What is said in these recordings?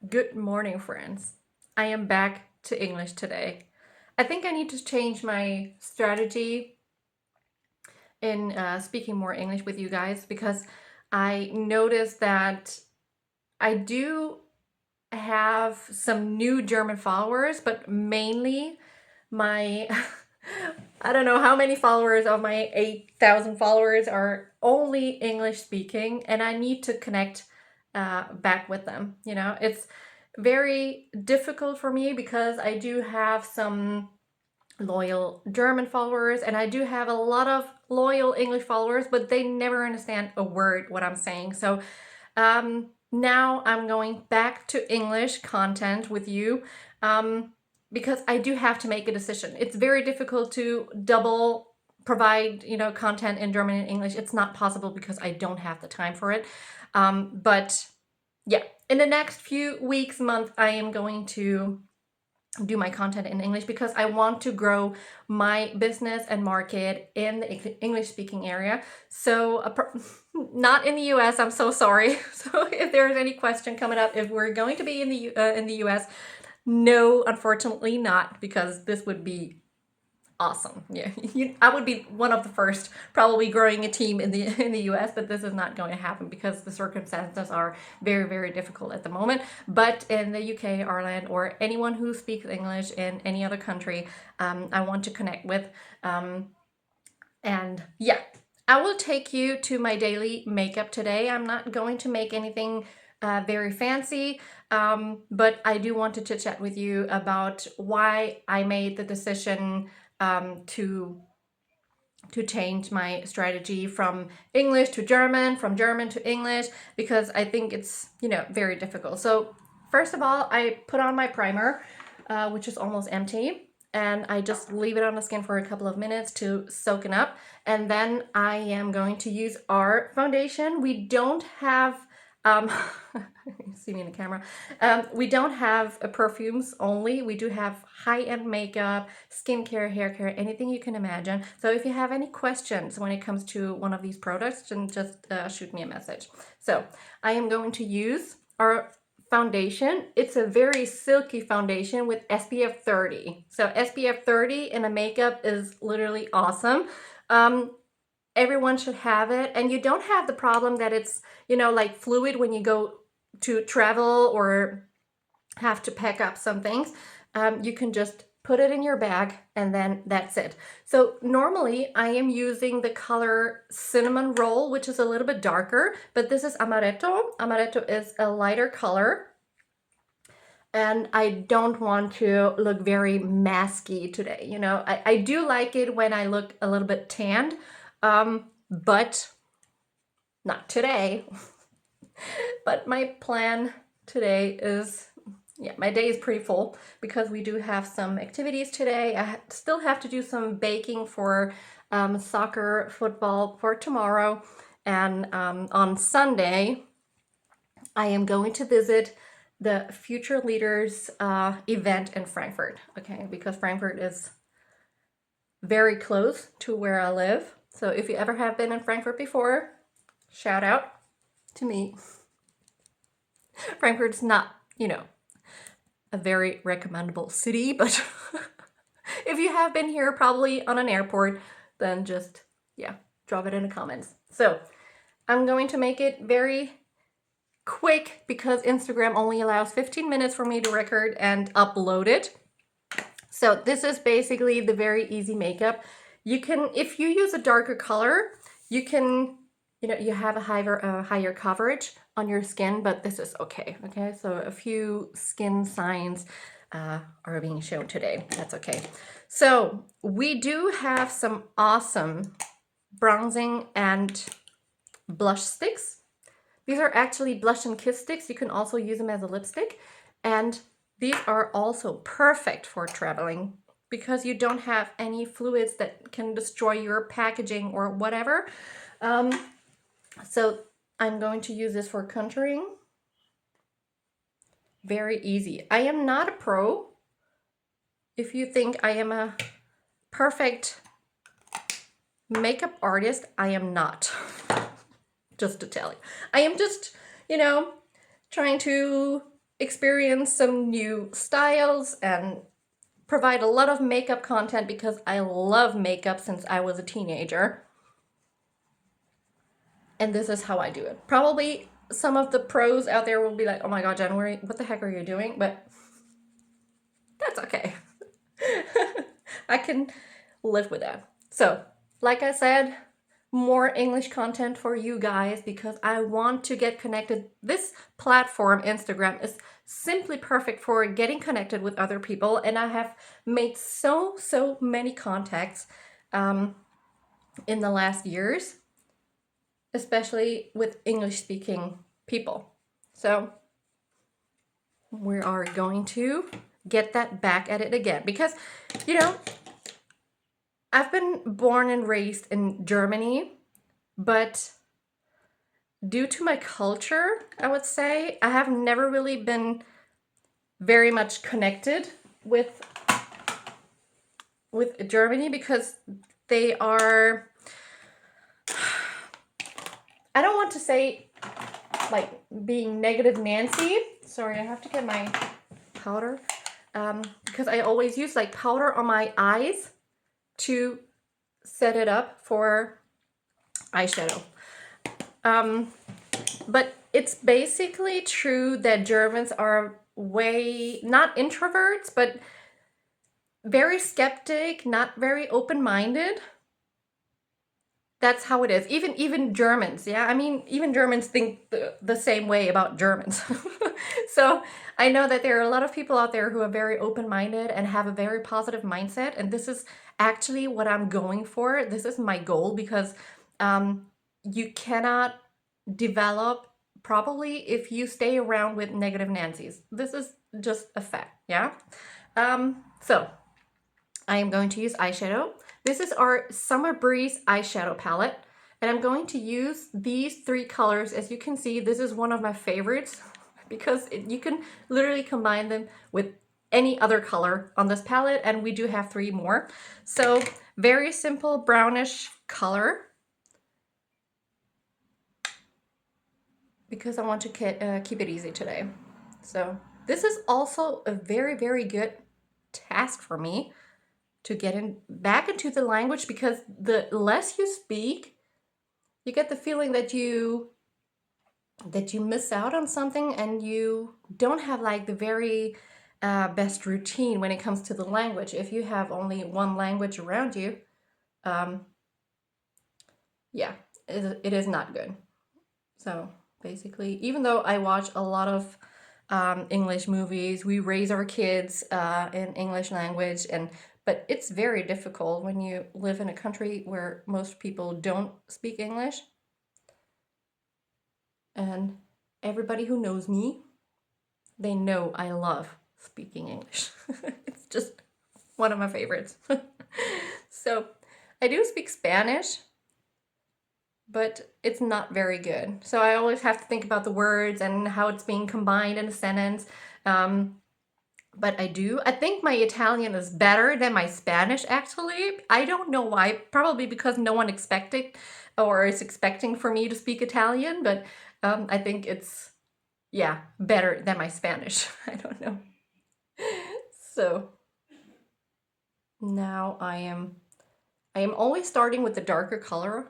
Good morning, friends. I am back to English today. I think I need to change my strategy in speaking more English with you guys because I noticed that I do have some new German followers, but mainly my I don't know how many followers of my 8,000 followers are only English speaking, and I need to connect back with them. It's very difficult for me because I do have some loyal German followers and I do have a lot of loyal English followers, but they never understand a word what I'm saying. So now I'm going back to English content with you because I do have to make a decision. It's very difficult to double provide content in German and English. It's not possible because I don't have the time for it. But yeah, in the next few weeks, month, I am going to do my content in English because I want to grow my business and market in the English speaking area. So not in the US, I'm so sorry. So if there's any question coming up if we're going to be in the US, no, unfortunately not, because this would be awesome. Yeah, I would be one of the first probably growing a team in the US, but this is not going to happen because the circumstances are very, very difficult at the moment. But in the UK, Ireland, or anyone who speaks English in any other country, I want to connect with. And yeah, I will take you to my daily makeup today. I'm not going to make anything very fancy, but I do want to chit chat with you about why I made the decision to change my strategy from English to German, from German to English, because I think it's very difficult. So first of all, I put on my primer, which is almost empty, and I just leave it on the skin for a couple of minutes to soak it up, and then I am going to use our foundation. We don't have you see me in the camera. We don't have perfumes only. We do have high-end makeup, skincare, hair care, anything you can imagine. So if you have any questions when it comes to one of these products, then just shoot me a message. So I am going to use our foundation. It's a very silky foundation with SPF 30. So SPF 30 in a makeup is literally awesome. Everyone should have it, and you don't have the problem that it's like fluid when you go to travel or have to pack up some things. You can just put it in your bag and then that's it. So normally I am using the color Cinnamon Roll, which is a little bit darker, but this is Amaretto. Amaretto is a lighter color, and I don't want to look very masky today. I do like it when I look a little bit tanned, but not today. But my plan today is, yeah, my day is pretty full because we do have some activities today. I still have to do some baking for soccer, football for tomorrow. And on Sunday, I am going to visit the Future Leaders event in Frankfurt, okay? Because Frankfurt is very close to where I live. So if you ever have been in Frankfurt before, shout out to me. Frankfurt's not, a very recommendable city, but if you have been here probably on an airport, then just, yeah, drop it in the comments. So I'm going to make it very quick because Instagram only allows 15 minutes for me to record and upload it. So this is basically the very easy makeup. You can, if you use a darker color, you can, you have a higher coverage on your skin, but this is okay. Okay, so a few skin signs are being shown today. That's okay. So we do have some awesome bronzing and blush sticks. These are actually blush and kiss sticks. You can also use them as a lipstick. And these are also perfect for traveling because you don't have any fluids that can destroy your packaging or whatever. So I'm going to use this for contouring. Very easy. I am not a pro. If you think I am a perfect makeup artist, I am not. Just to tell you. I am just, trying to experience some new styles and provide a lot of makeup content because I love makeup since I was a teenager. And this is how I do it. Probably some of the pros out there will be like, oh my god, January, what the heck are you doing? But that's okay. I can live with that. So, like I said, more English content for you guys because I want to get connected. This platform, Instagram, is simply perfect for getting connected with other people, and I have made so many contacts in the last years, especially with English speaking people. So we are going to get that back at it again because, you know, I've been born and raised in Germany, but due to my culture, I would say, I have never really been very much connected with Germany because they are, I don't want to say like being negative Nancy. Sorry, I have to get my powder because I always use like powder on my eyes to set it up for eyeshadow. But it's basically true that Germans are way, not introverts, but very skeptic, not very open-minded. That's how it is. Even Germans, yeah? I mean, even Germans think the same way about Germans. So I know that there are a lot of people out there who are very open-minded and have a very positive mindset. And this is actually what I'm going for. This is my goal because you cannot develop properly if you stay around with negative Nancy's. This is just a fact, yeah? So I am going to use eyeshadow. This is our Summer Breeze eyeshadow palette, and I'm going to use these 3 colors. As you can see, this is one of my favorites because you can literally combine them with any other color on this palette, and we do have 3 more. So very simple brownish color because I want to keep it easy today. So this is also a very good task for me to get back into the language because the less you speak, you get the feeling that you miss out on something and you don't have like the very best routine when it comes to the language. If you have only one language around you, yeah, it is not good. So basically, even though I watch a lot of English movies, we raise our kids in English language, but it's very difficult when you live in a country where most people don't speak English. And everybody who knows me, they know I love speaking English. It's just one of my favorites. So I do speak Spanish, but it's not very good. So I always have to think about the words and how it's being combined in a sentence. But I think my Italian is better than my Spanish, actually. I don't know why. Probably because no one expected or is expecting for me to speak Italian, but I think it's, yeah, better than my Spanish. I don't know. So now I am always starting with the darker color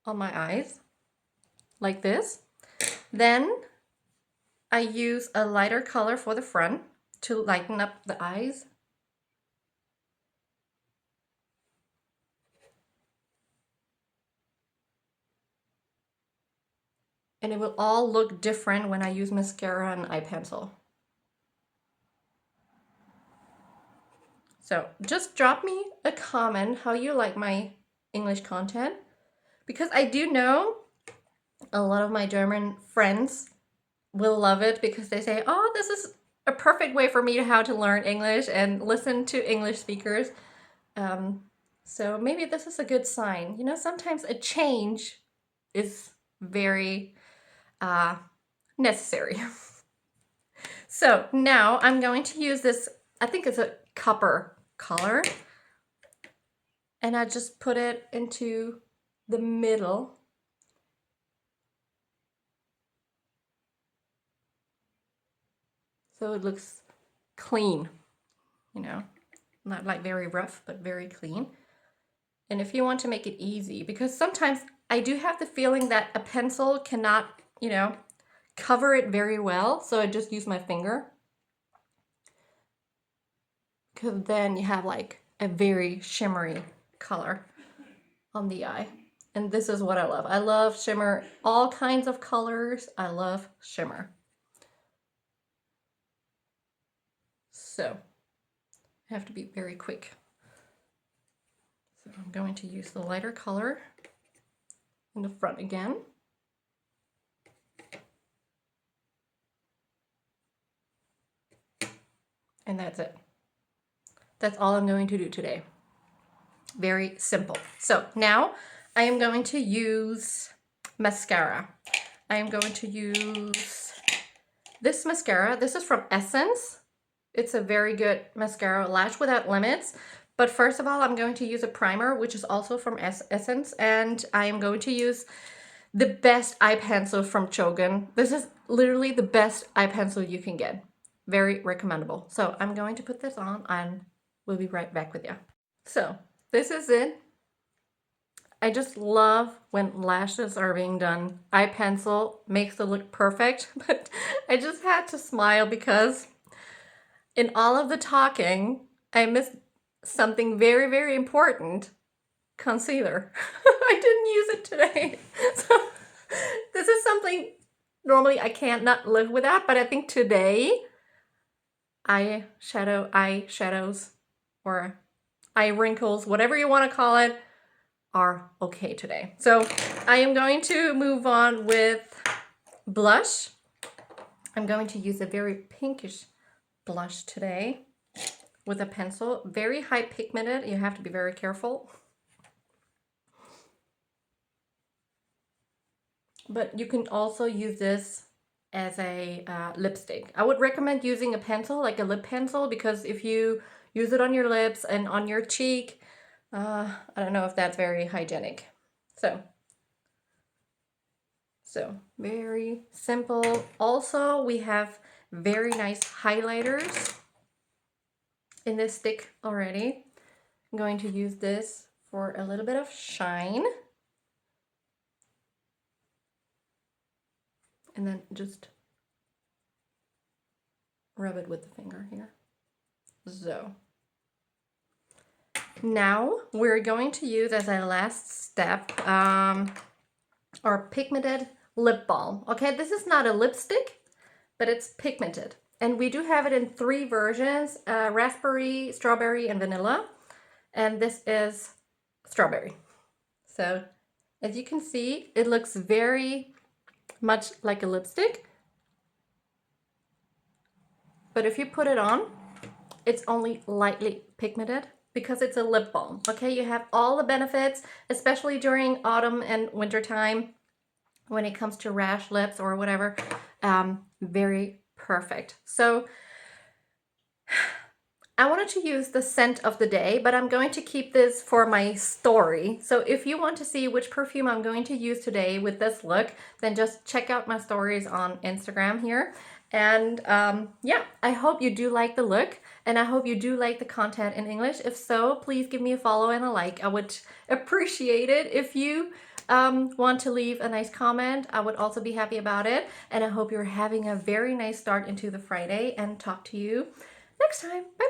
on my eyes, like this. Then I use a lighter color for the front to lighten up the eyes. And it will all look different when I use mascara and eye pencil. So just drop me a comment how you like my English content, because I do know a lot of my German friends will love it because they say, oh, this is a perfect way for me how to learn English and listen to English speakers. So maybe this is a good sign. You know, sometimes a change is very necessary. So now I'm going to use this, I think it's a copper color, and I just put it into the middle. So it looks clean, you know, not like very rough, but very clean. And if you want to make it easy, because sometimes I do have the feeling that a pencil cannot, you know, cover it very well. So I just use my finger. Because then you have like a very shimmery color on the eye. And this is what I love. I love shimmer, all kinds of colors. I love shimmer. So I have to be very quick. So I'm going to use the lighter color in the front again. And that's it. That's all I'm going to do today. Very simple. So now I am going to use mascara. I am going to use this mascara. This is from Essence. It's a very good mascara, Lash Without Limits. But first of all, I'm going to use a primer, which is also from Essence. And I am going to use the best eye pencil from Chogun. This is literally the best eye pencil you can get. Very recommendable. So I'm going to put this on and we'll be right back with you. So this is it. I just love when lashes are being done. Eye pencil makes it look perfect, but I just had to smile because in all of the talking, I missed something very, very important. Concealer. I didn't use it today. So this is something normally I can't not live without, but I think today eyeshadows, or eye wrinkles, whatever you want to call it, are okay today. So I am going to move on with blush. I'm going to use a very pinkish blush today with a pencil. Very high pigmented. You have to be very careful. But you can also use this as a lipstick. I would recommend using a pencil, like a lip pencil, because if you use it on your lips and on your cheek, I don't know if that's very hygienic. So very simple. Also, we have very nice highlighters in this stick already. I'm going to use this for a little bit of shine. And then just rub it with the finger here. So now we're going to use as a last step our pigmented lip balm. Okay, this is not a lipstick, but it's pigmented. And we do have it in 3 versions, raspberry, strawberry, and vanilla. And this is strawberry. So as you can see, it looks very much like a lipstick. But if you put it on, it's only lightly pigmented because it's a lip balm. Okay, you have all the benefits, especially during autumn and winter time when it comes to rash lips or whatever. Very perfect. So I wanted to use the scent of the day, but I'm going to keep this for my story. So if you want to see which perfume I'm going to use today with this look, then just check out my stories on Instagram here. And yeah, I hope you do like the look, and I hope you do like the content in English. If so, please give me a follow and a like. I would appreciate it. If you want to leave a nice comment, I would also be happy about it. And I hope you're having a very nice start into the Friday, and talk to you next time. Bye.